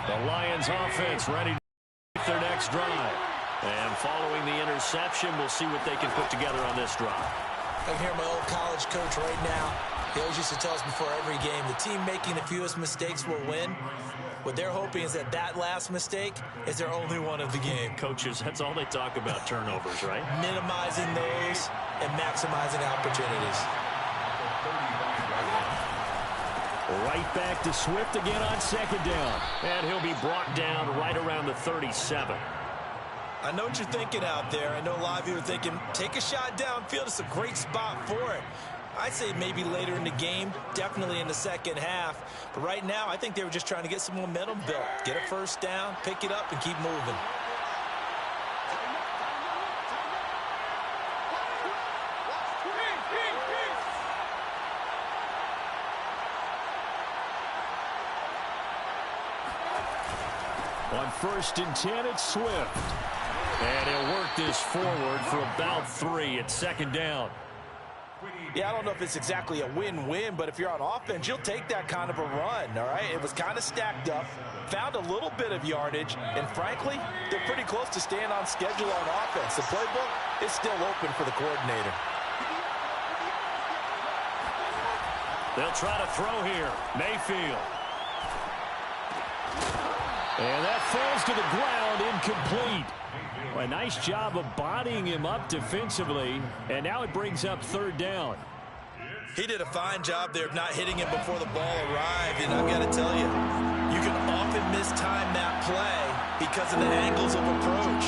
The Lions offense ready to their next drive. And following the interception, we'll see what they can put together on this drive. I can hear my old college coach right now. He always used to tell us before every game, the team making the fewest mistakes will win. What they're hoping is that that last mistake is their only one of the game. Coaches, that's all they talk about, turnovers, right? Minimizing those and maximizing opportunities. Right back to Swift again on second down. And he'll be brought down right around the 37. I know what you're thinking out there. I know a lot of you are thinking, take a shot downfield. It's a great spot for it. I'd say maybe later in the game, definitely in the second half. But right now, I think they were just trying to get some momentum built. Get a first down, pick it up, and keep moving. On 1st and 10, it's Swift. And he'll work this forward for about 3 at second down. Yeah, I don't know if it's exactly a win-win, but if you're on offense, you'll take that kind of a run, all right? It was kind of stacked up, found a little bit of yardage, and frankly, they're pretty close to staying on schedule on offense. The playbook is still open for the coordinator. They'll try to throw here. Mayfield. And that falls to the ground, incomplete. A nice job of bodying him up defensively, and now it brings up 3rd down. He did a fine job there of not hitting him before the ball arrived, and I've got to tell you, you can often mistime that play because of the angles of approach.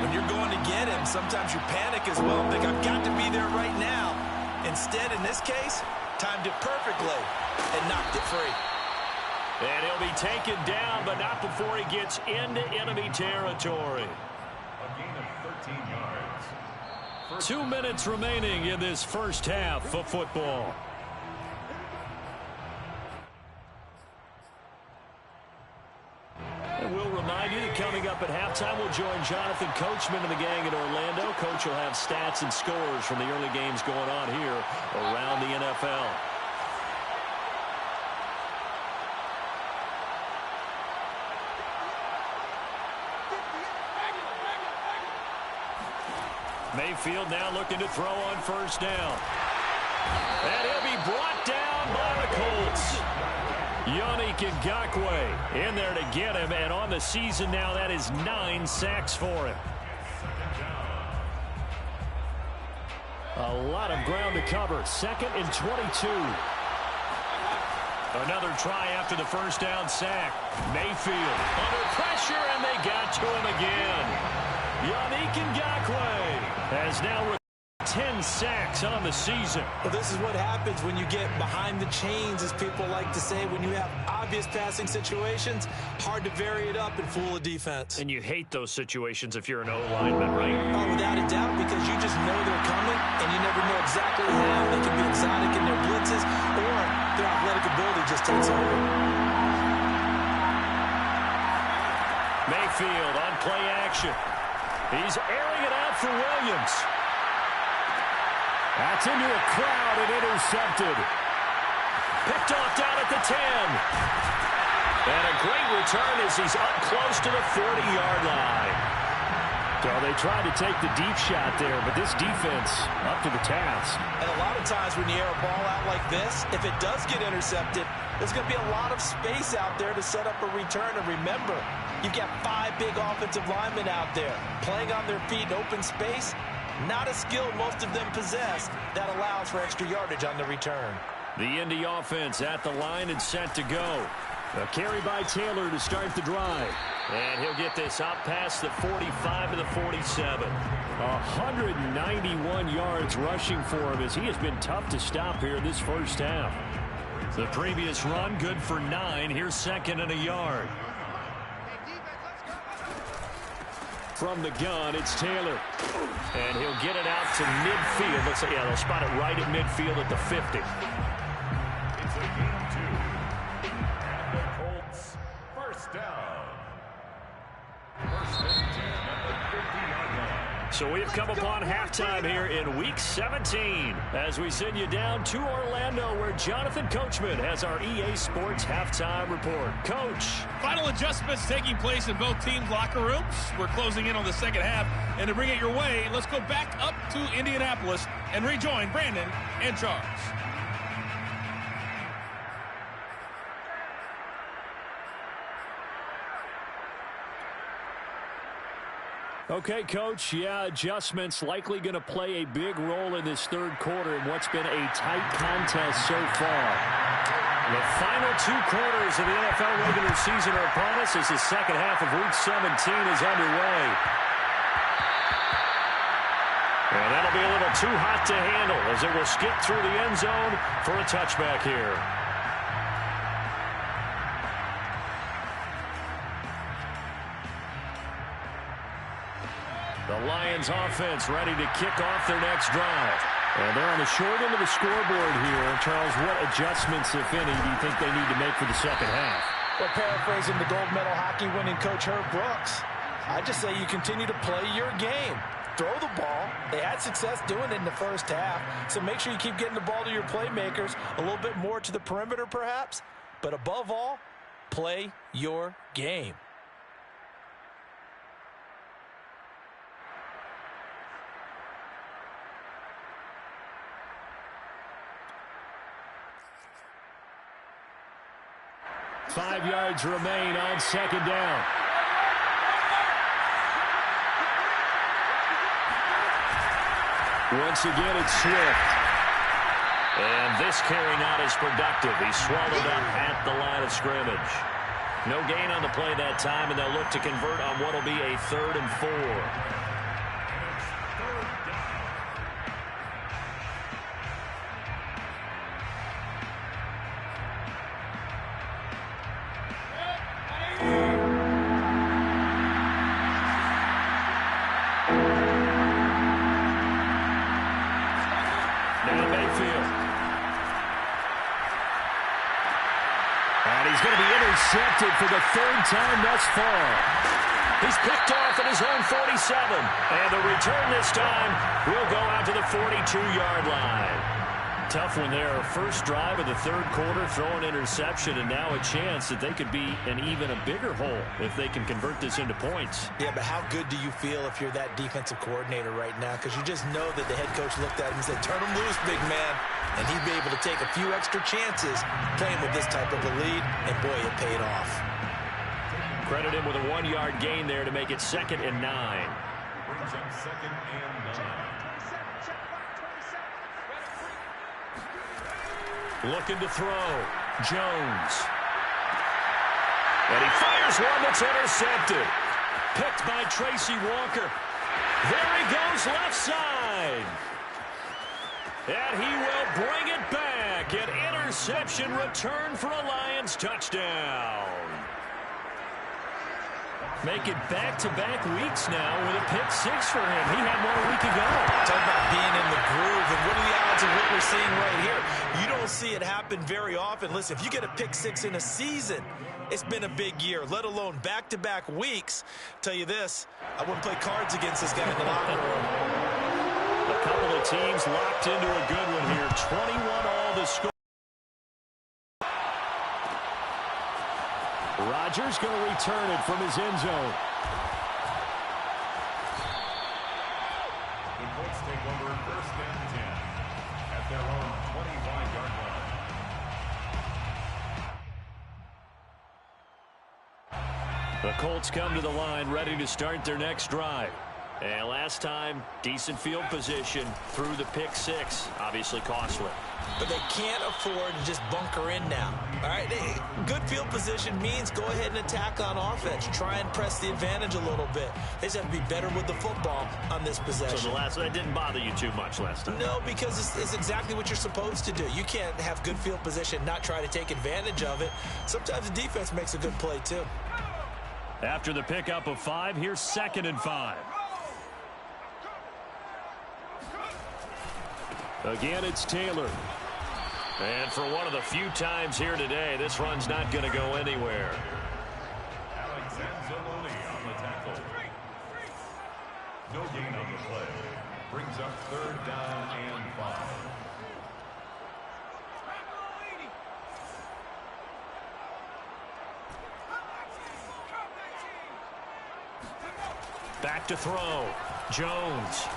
When you're going to get him, sometimes you panic as well and think, I've got to be there right now. Instead, in this case, timed it perfectly and knocked it free. And he'll be taken down, but not before he gets into enemy territory. 2 minutes remaining in this first half of football. And we'll remind you that coming up at halftime, we'll join Jonathan Coachman and the gang in Orlando. Coach will have stats and scores from the early games going on here around the NFL. Mayfield now looking to throw on 1st down. And he'll be brought down by the Colts. Yannick Ngakoue in there to get him. And on the season now, that is 9 sacks for him. A lot of ground to cover. 2nd and 22. Another try after the 1st down sack. Mayfield under pressure, and they got to him again. Yannick Ngakoue has now 10 sacks on the season. Well, this is what happens when you get behind the chains, as people like to say. When you have obvious passing situations, hard to vary it up and fool a defense. And you hate those situations if you're an O-lineman, right? Oh, without a doubt, because you just know they're coming, and you never know exactly how. They can be exotic in their blitzes, or their athletic ability just takes over. Mayfield on play action. He's airing it out for Williams. That's into a crowd and intercepted. Picked off down at the 10. And a great return as he's up close to the 40-yard line. So they tried to take the deep shot there, but this defense up to the task. And a lot of times when you air a ball out like this, if it does get intercepted, there's going to be a lot of space out there to set up a return. And remember, you've got 5 big offensive linemen out there playing on their feet in open space. Not a skill most of them possess that allows for extra yardage on the return. The Indy offense at the line and set to go. A carry by Taylor to start the drive. And he'll get this out past the 45 to the 47. 191 yards rushing for him as he has been tough to stop here this first half. The previous run good for 9. Here's 2nd and a yard. From the gun, it's Taylor. And he'll get it out to midfield. Let's say, yeah, they'll spot it right at midfield at the 50. It's a game 2. And the Colts, first down. 1st and 10 at the 50-yard line. So we've come upon halftime here in Week 17 as we send you down to Orlando where Jonathan Coachman has our EA Sports Halftime Report. Coach. Final adjustments taking place in both teams' locker rooms. We're closing in on the second half. And to bring it your way, let's go back up to Indianapolis and rejoin Brandon and Charles. Okay, Coach, adjustments likely going to play a big role in this third quarter in what's been a tight contest so far. The final 2 quarters of the NFL regular season are upon us as the second half of Week 17 is underway. And that'll be a little too hot to handle as it will skip through the end zone for a touchback here. The Lions offense ready to kick off their next drive. And they're on the short end of the scoreboard here. Charles, what adjustments, if any, do you think they need to make for the second half? Well, paraphrasing the gold medal hockey winning coach Herb Brooks, I just say you continue to play your game. Throw the ball. They had success doing it in the first half, so make sure you keep getting the ball to your playmakers, a little bit more to the perimeter perhaps, but above all, play your game. Five yards remain on second down. Once again, it's Swift. And this carry not as productive. He's swallowed up at the line of scrimmage. No gain on the play that time, and they'll look to convert on what will be a 3rd and 4. Intercepted for the 3rd time thus far. He's picked off at his own 47. And the return this time will go out to the 42-yard line. Tough one there. First drive of the 3rd quarter, throw an interception, and now a chance that they could be in even a bigger hole if they can convert this into points. Yeah, but how good do you feel if you're that defensive coordinator right now? Because you just know that the head coach looked at him and said, turn him loose, big man. And he'd be able to take a few extra chances playing with this type of a lead, and boy, it paid off. Credit him with a 1-yard gain there to make it 2nd and 9. Brings up 2nd and 9. Looking to throw. Jones. And he fires one that's intercepted. Picked by Tracy Walker. There he goes left side. And he will bring it back. An interception return for a Lions touchdown. Make it back-to-back weeks now with a pick 6 for him. He had one a week ago. Talk about being in the groove, and what are the odds of what we're seeing right here? You don't see it happen very often. Listen, if you get a pick 6 in a season, it's been a big year, let alone back-to-back weeks. Tell you this, I wouldn't play cards against this guy in the locker room. A couple of teams locked into a good one here. 21 all to score. Rodgers going to return it from his end zone. The Colts take over 1st and 10 at their own 25-yard line. The Colts come to the line ready to start their next drive. And last time, decent field position through the pick 6. Obviously costly. But they can't afford to just bunker in now. All right, good field position means go ahead and attack on offense. Try and press the advantage a little bit. They just have to be better with the football on this possession. So that didn't bother you too much last time? No, because it's exactly what you're supposed to do. You can't have good field position, not try to take advantage of it. Sometimes the defense makes a good play, too. After the pickup of 5, here's 2nd and 5. Again, it's Taylor. And for one of the few times here today, this run's not going to go anywhere. Alexander on the tackle. No gain on the play. brings up 3rd down and 5. Back to throw. Jones.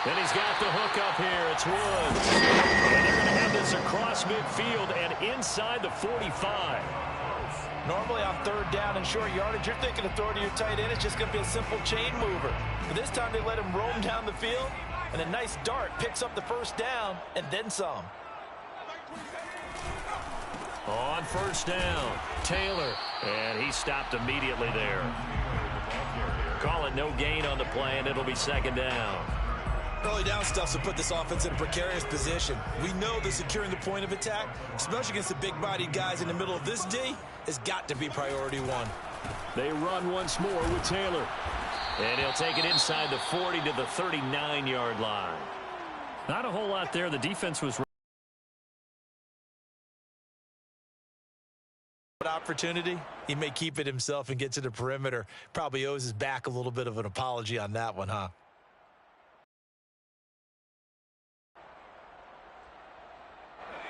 And he's got the hook up here. It's Woods. And they're going to have this across midfield and inside the 45. Normally on 3rd down and short yardage, you're thinking of throwing to your tight end. It's just going to be a simple chain mover. But this time they let him roam down the field, and a nice dart picks up the 1st down and then some. On 1st down, Taylor. And he stopped immediately there. Call it no gain on the play, and it'll be 2nd down. Early down stuff to put this offense in a precarious position. We know that securing the point of attack, especially against the big-bodied guys in the middle of this D, has got to be priority 1. They run once more with Taylor. And he'll take it inside the 40 to the 39-yard line. Not a whole lot there. The defense was opportunity. He may keep it himself and get to the perimeter. Probably owes his back a little bit of an apology on that one, huh?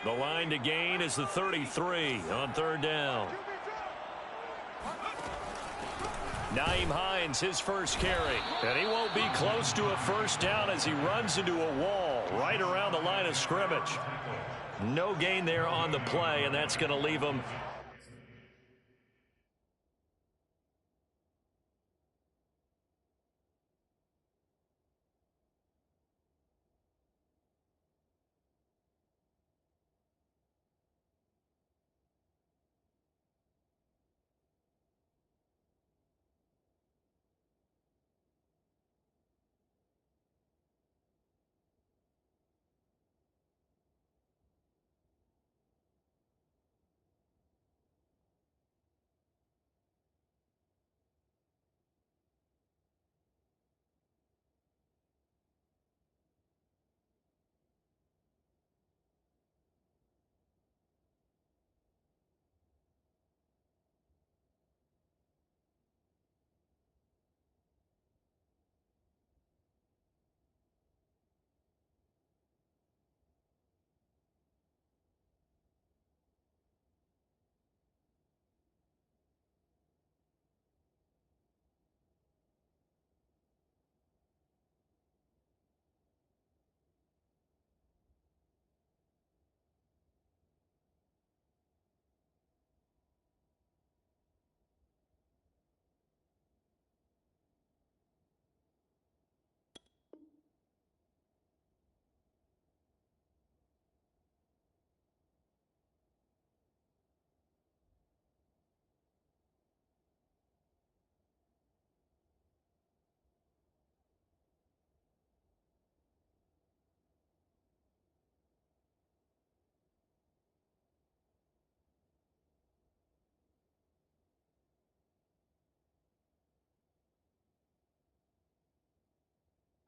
The line to gain is the 33 on 3rd down. Nyheim Hines, his first carry. And he won't be close to a 1st down as he runs into a wall right around the line of scrimmage. No gain there on the play, and that's going to leave him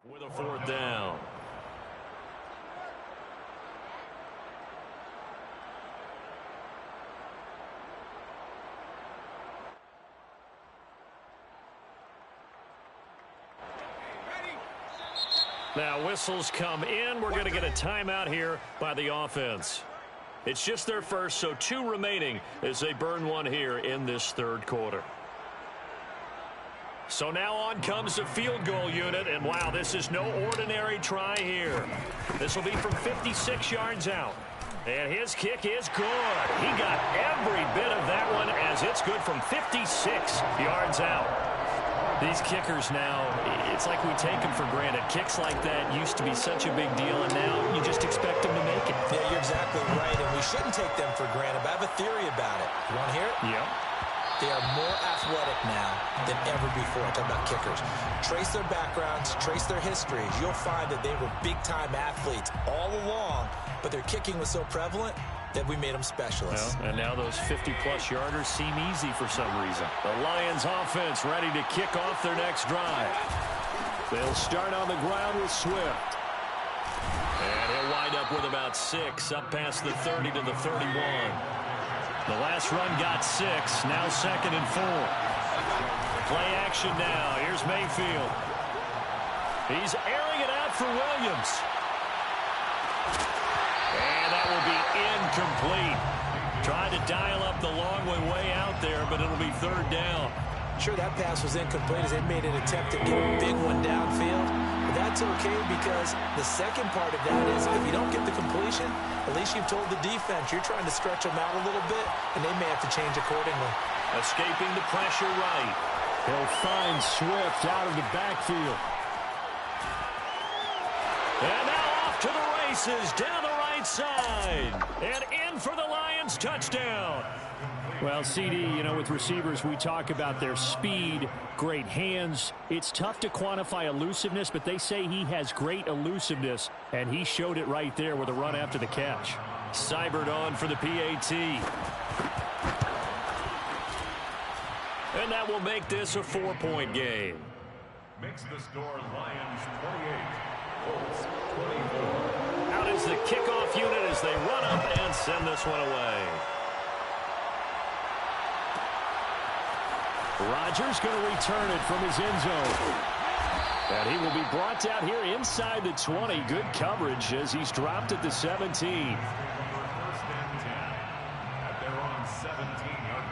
with a 4th down. Now whistles come in. We're going to get a timeout here by the offense. It's just their first, so 2 remaining as they burn one here in this 3rd quarter. So now on comes the field goal unit, and wow, this is no ordinary try here. This will be from 56 yards out. And his kick is good. He got every bit of that one as it's good from 56 yards out. These kickers now, it's like we take them for granted. Kicks like that used to be such a big deal, and now you just expect them to make it. Yeah, you're exactly right, and we shouldn't take them for granted. But I have a theory about it. You want to hear it? Yep. They are more athletic now than ever before. I'm talking about kickers. Trace their backgrounds, trace their histories. You'll find that they were big-time athletes all along, but their kicking was so prevalent that we made them specialists. Well, and now those 50-plus yarders seem easy for some reason. The Lions offense ready to kick off their next drive. They'll start on the ground with Swift. And he'll wind up with about 6 up past the 30 to the 31. The last run got 6, now 2nd and 4. Play action now. Here's Mayfield. He's airing it out for Williams. And that will be incomplete. Tried to dial up the long way out there, but it'll be third down. Sure, that pass was incomplete as they made an attempt to get a big one downfield. But that's okay because the second part of that is if you don't get the completion, at least you've told the defense you're trying to stretch them out a little bit, and they may have to change accordingly. Escaping the pressure right. He'll find Swift out of the backfield. And now off to the races, down the right side. And in for the Lions touchdown. Well, CD, you know, with receivers, we talk about their speed, great hands. It's tough to quantify elusiveness, but they say he has great elusiveness, and he showed it right there with a run after the catch. Seibert on for the PAT. And that will make this a 4-point game. Makes the score Lions 28, Colts 24. Out is the kickoff unit as they run up and send this one away. Rodgers going to return it from his end zone. And he will be brought down here inside the 20. Good coverage as he's dropped at the 17. First and 10 at their own 17-yard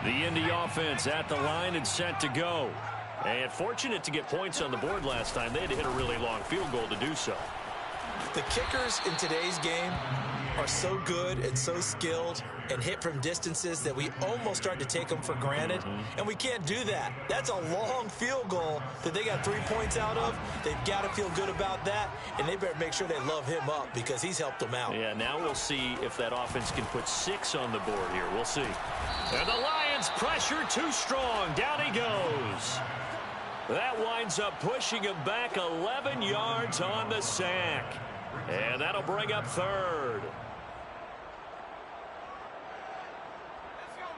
line. The Indy offense at the line and set to go. And fortunate to get points on the board last time. They had to hit a really long field goal to do so. The kickers in today's game are so good and so skilled and hit from distances that we almost start to take them for granted. And we can't do that. That's a long field goal that they got 3 points out of. They've got to feel good about that, and they better make sure they love him up because he's helped them out. Yeah, now we'll see if that offense can put 6 on the board here. We'll see. And the Lions pressure too strong. Down he goes. That winds up pushing him back 11 yards on the sack. And that'll bring up third.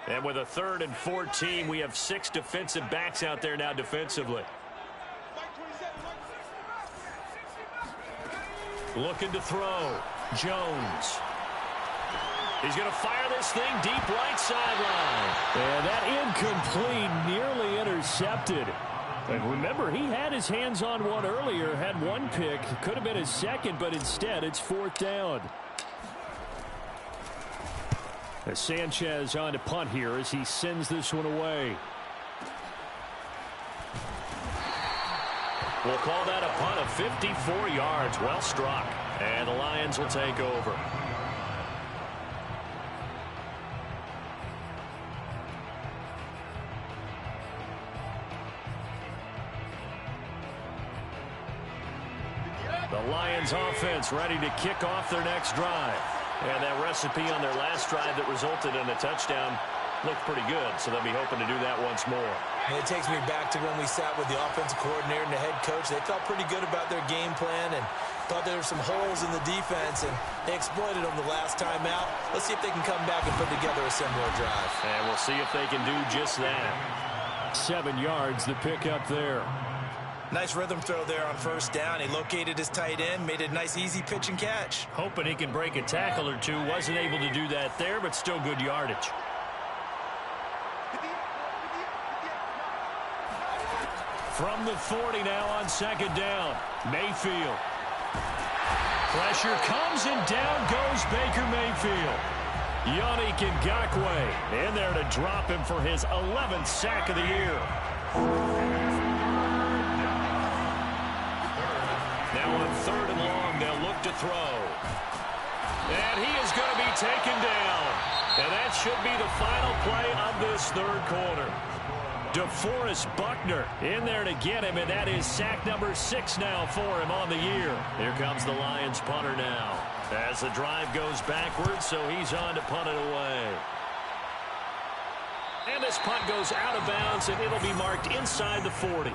And with a 3rd and 14, we have 6 defensive backs out there now defensively. Looking to throw. Jones. He's going to fire this thing deep right sideline. And that incomplete, nearly intercepted. And remember, he had his hands on one earlier, had one pick. Could have been his second, but instead it's 4th down. As Sanchez on to punt here as he sends this one away. We'll call that a punt of 54 yards. Well struck. And the Lions will take over. The Lions offense ready to kick off their next drive. And that recipe on their last drive that resulted in a touchdown looked pretty good, so they'll be hoping to do that once more. And it takes me back to when we sat with the offensive coordinator and the head coach. They felt pretty good about their game plan and thought there were some holes in the defense, and they exploited them the last time out. Let's see if they can come back and put together a similar drive. And we'll see if they can do just that. 7 yards, the pickup there. Nice rhythm throw there on 1st down. He located his tight end, made a nice easy pitch and catch. Hoping he can break a tackle or two. Wasn't able to do that there, but still good yardage. From the 40 now on 2nd down. Mayfield. Pressure comes and down goes Baker Mayfield. Yannick Ngakoue in there to drop him for his 11th sack of the year. Now on 3rd and long, they'll look to throw. And he is going to be taken down. And that should be the final play of this 3rd quarter. DeForest Buckner in there to get him, and that is sack number 6 now for him on the year. Here comes the Lions punter now. As the drive goes backwards, so he's on to punt it away. And this punt goes out of bounds, and it'll be marked inside the 40.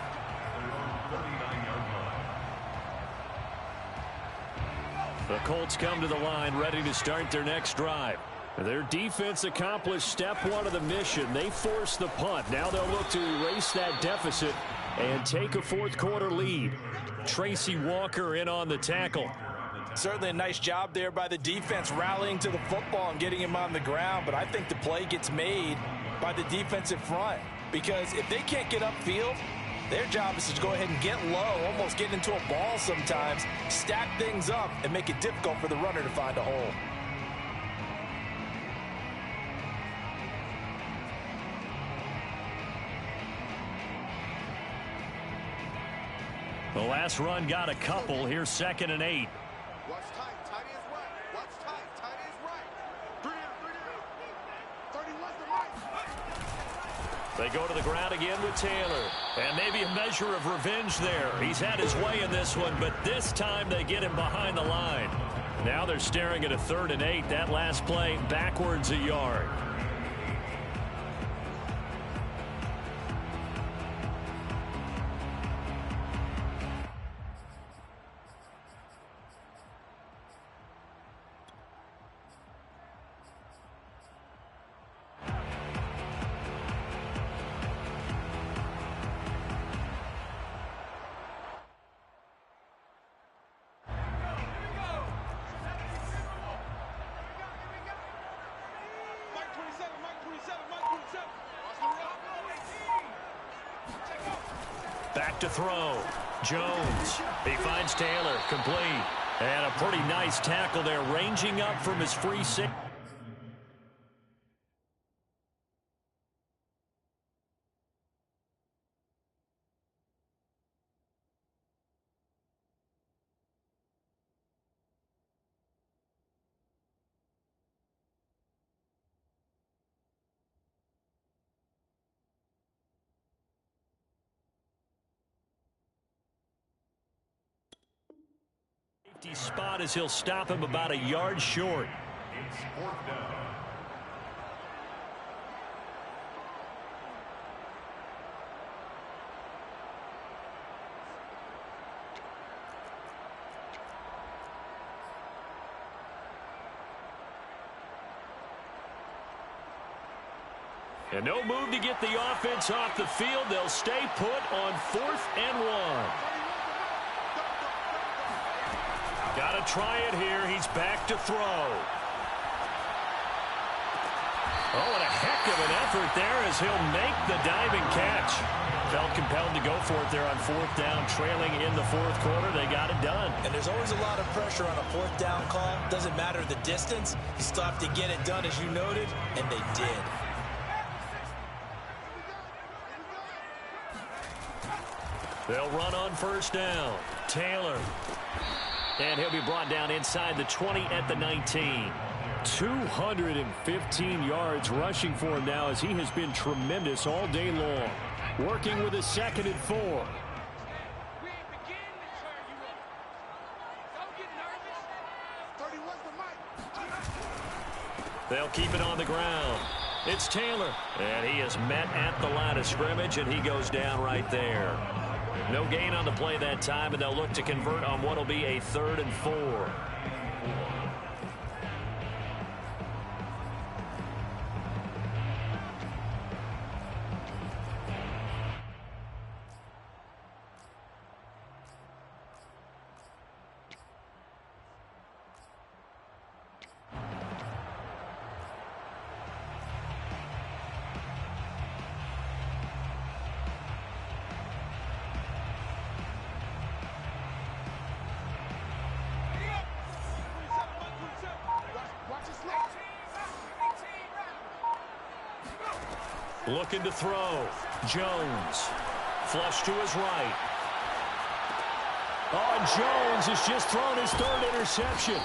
The Colts come to the line ready to start their next drive. Their defense accomplished step 1 of the mission. They forced the punt. Now they'll look to erase that deficit and take a 4th quarter lead. Tracy Walker in on the tackle. Certainly a nice job there by the defense rallying to the football and getting him on the ground, but I think the play gets made by the defensive front, because if they can't get upfield, their job is to go ahead and get low, almost get into a ball sometimes, stack things up, and make it difficult for the runner to find a hole. The last run got a couple. Here's 2nd and 8. Watch tight. Tight is right. Watch tight. Tight is right. 3 down. 31's the right. They go to the ground again with Taylor. And maybe a measure of revenge there. He's had his way in this one, but this time they get him behind the line. Now they're staring at a 3rd and 8. That last play backwards a yard. Back to throw. Jones. He finds Taylor. Complete. And a pretty nice tackle there, ranging up from his free six. Spot as he'll stop him about a yard short. It's 4th down. And no move to get the offense off the field. They'll stay put on 4th and 1. Got to try it here. He's back to throw. Oh, and a heck of an effort there as he'll make the diving catch. Felt compelled to go for it there on 4th down, trailing in the 4th quarter. They got it done. And there's always a lot of pressure on a 4th down call. Doesn't matter the distance. You still have to get it done, as you noted, and they did. They'll run on 1st down. Taylor. And he'll be brought down inside the 20 at the 19. 215 yards rushing for him now, as he has been tremendous all day long. Working with a 2nd and 4. They'll keep it on the ground. It's Taylor. And he is met at the line of scrimmage, and he goes down right there. No gain on the play that time, and they'll look to convert on what will be a 3rd and 4. Looking to throw. Jones. Flush to his right. Oh, and Jones has just thrown his 3rd interception.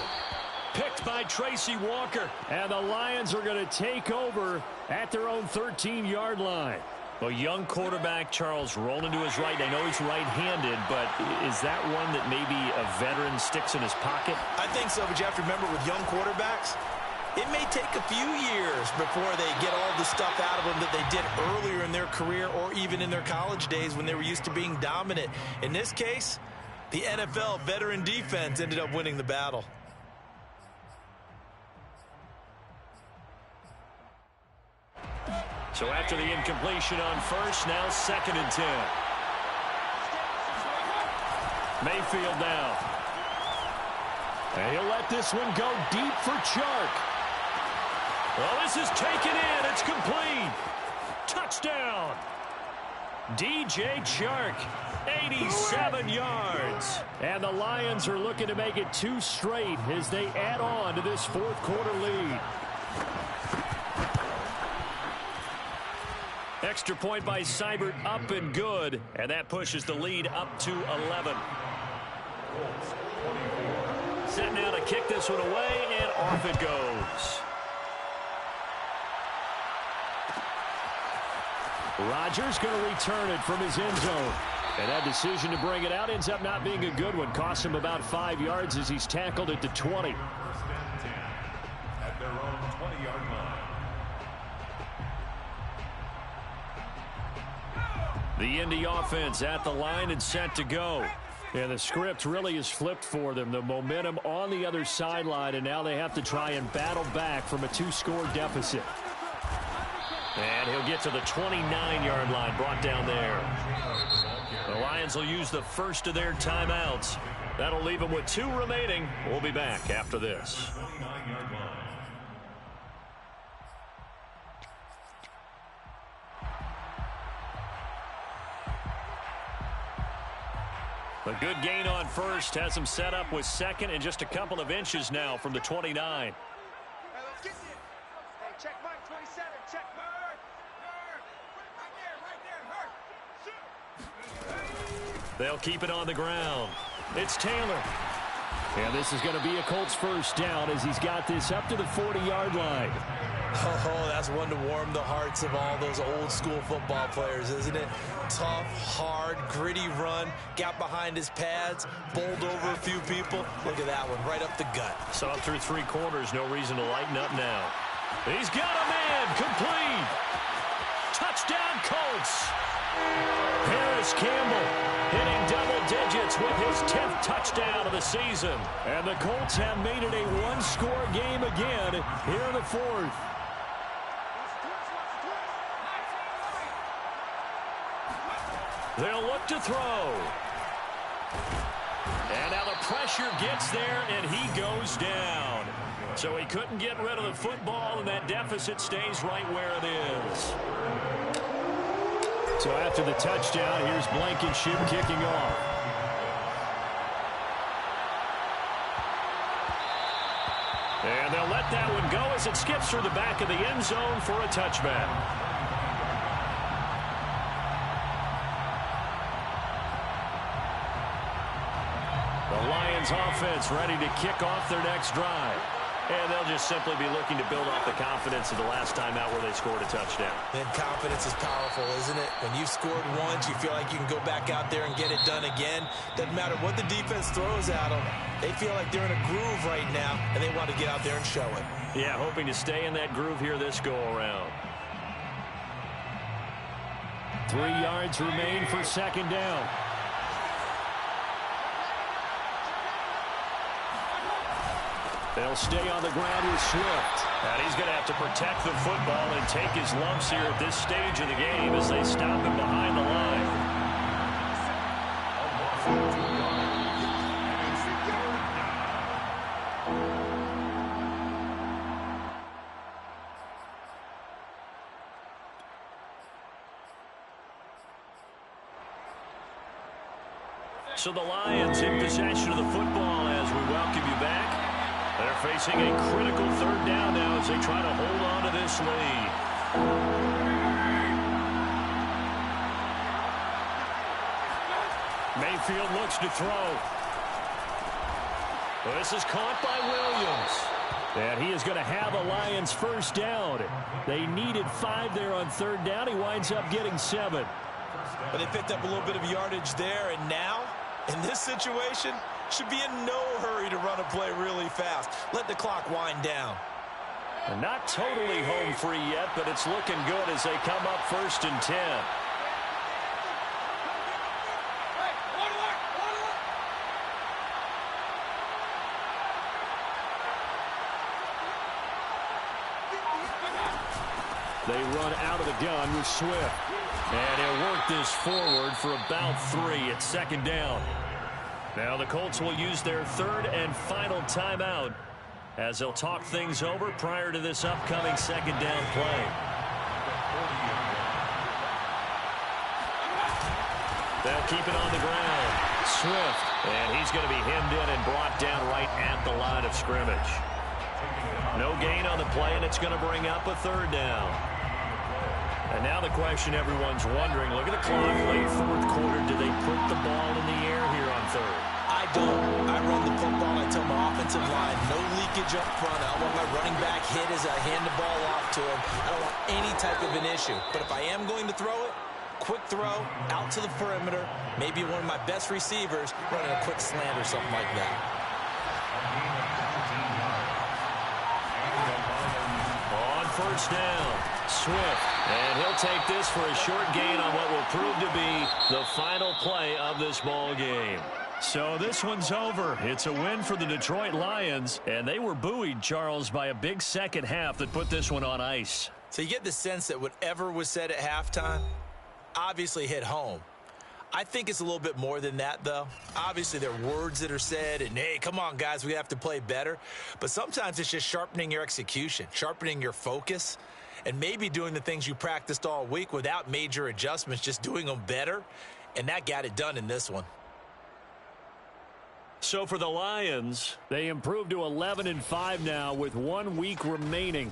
Picked by Tracy Walker. And the Lions are going to take over at their own 13-yard line. A young quarterback, Charles, rolling to his right. I know he's right-handed, but is that one that maybe a veteran sticks in his pocket? I think so, but you have to remember with young quarterbacks, it may take a few years before they get all the stuff out of them that they did earlier in their career or even in their college days when they were used to being dominant. In this case, the NFL veteran defense ended up winning the battle. So after the incompletion on 1st, now 2nd and 10. Mayfield now. And he'll let this one go deep for Chark. Well, this is taken in. It's complete. Touchdown! DJ Chark, 87 yards. And the Lions are looking to make it 2 straight as they add on to this fourth quarter lead. Extra point by Seibert, up and good. And that pushes the lead up to 11. Set now to kick this one away, and off it goes. Rodgers going to return it from his end zone. And that decision to bring it out ends up not being a good one. Costs him about 5 yards as he's tackled at the 20. First and 10 at their own 20-yard line. The Indy offense at the line and set to go. And the script really is flipped for them. The momentum on the other sideline, and now they have to try and battle back from a 2-score deficit. And he'll get to the 29-yard line, brought down there. The Lions will use the first of their timeouts. That'll leave them with 2 remaining. We'll be back after this. 29-yard line. A good gain on first has him set up with second and just a couple of inches now from the 29. Hey, let's get this. Hey, check Mike, 27. Check Mike. They'll keep it on the ground. It's Taylor. And this is going to be a Colts first down as he's got this up to the 40-yard line. Oh, that's one to warm the hearts of all those old-school football players, isn't it? Tough, hard, gritty run, got behind his pads, bowled over a few people. Look at that one, right up the gut. Saw it through 3 quarters, no reason to lighten up now. He's got a man, complete. Touchdown, Colts. Paris Campbell hitting double digits with his 10th touchdown of the season. And the Colts have made it a 1-score game again here in the 4th. They'll look to throw. And now the pressure gets there, and he goes down. So he couldn't get rid of the football, and that deficit stays right where it is. So after the touchdown, here's Blankenship kicking off. And they'll let that one go as it skips through the back of the end zone for a touchback. The Lions offense ready to kick off their next drive. And they'll just simply be looking to build off the confidence of the last time out where they scored a touchdown. And confidence is powerful, isn't it? When you've scored once, you feel like you can go back out there and get it done again. Doesn't matter what the defense throws at them. They feel like they're in a groove right now, and they want to get out there and show it. Yeah, hoping to stay in that groove here this go-around. 3 yards remain for second down. They'll stay on the ground with Swift. And he's going to have to protect the football and take his lumps here at this stage of the game as they stop him behind the line. So the Lions in possession of the football as we welcome you back. They're facing a critical 3rd down now as they try to hold on to this lead. Mayfield looks to throw. This is caught by Williams. And he is going to have a Lions first down. They needed 5 there on 3rd down. He winds up getting 7. But they picked up a little bit of yardage there, and now, in this situation, should be in no hurry to run a play really fast. Let the clock wind down. And not totally home free yet, but it's looking good as they come up 1st and 10. They run out of the gun with Swift. And he'll work this forward for about 3 at second down. Now the Colts will use their 3rd and final timeout as they'll talk things over prior to this upcoming second down play. They'll keep it on the ground. Swift, and he's going to be hemmed in and brought down right at the line of scrimmage. No gain on the play, and it's going to bring up a third down. And now the question everyone's wondering, look at the clock, late fourth quarter. Do they put the ball in the air here on third? I don't. I run the football. I tell my offensive line, no leakage up front. I don't want my running back hit as I hand the ball off to him. I don't want any type of an issue. But if I am going to throw it, quick throw, out to the perimeter, maybe one of my best receivers running a quick slant or something like that. On first down, Swift. And he'll take this for a short gain on what will prove to be the final play of this ball game. So this one's over. It's a win for the Detroit Lions, and they were buoyed, Charles, by a big second half that put this one on ice. So you get the sense that whatever was said at halftime obviously hit home. I think it's a little bit more than that, though. Obviously, there are words that are said, and, hey, come on, guys, we have to play better. But sometimes it's just sharpening your execution, sharpening your focus, and maybe doing the things you practiced all week without major adjustments, just doing them better, and that got it done in this one. So for the Lions, they improved to 11-5 now with 1 week remaining.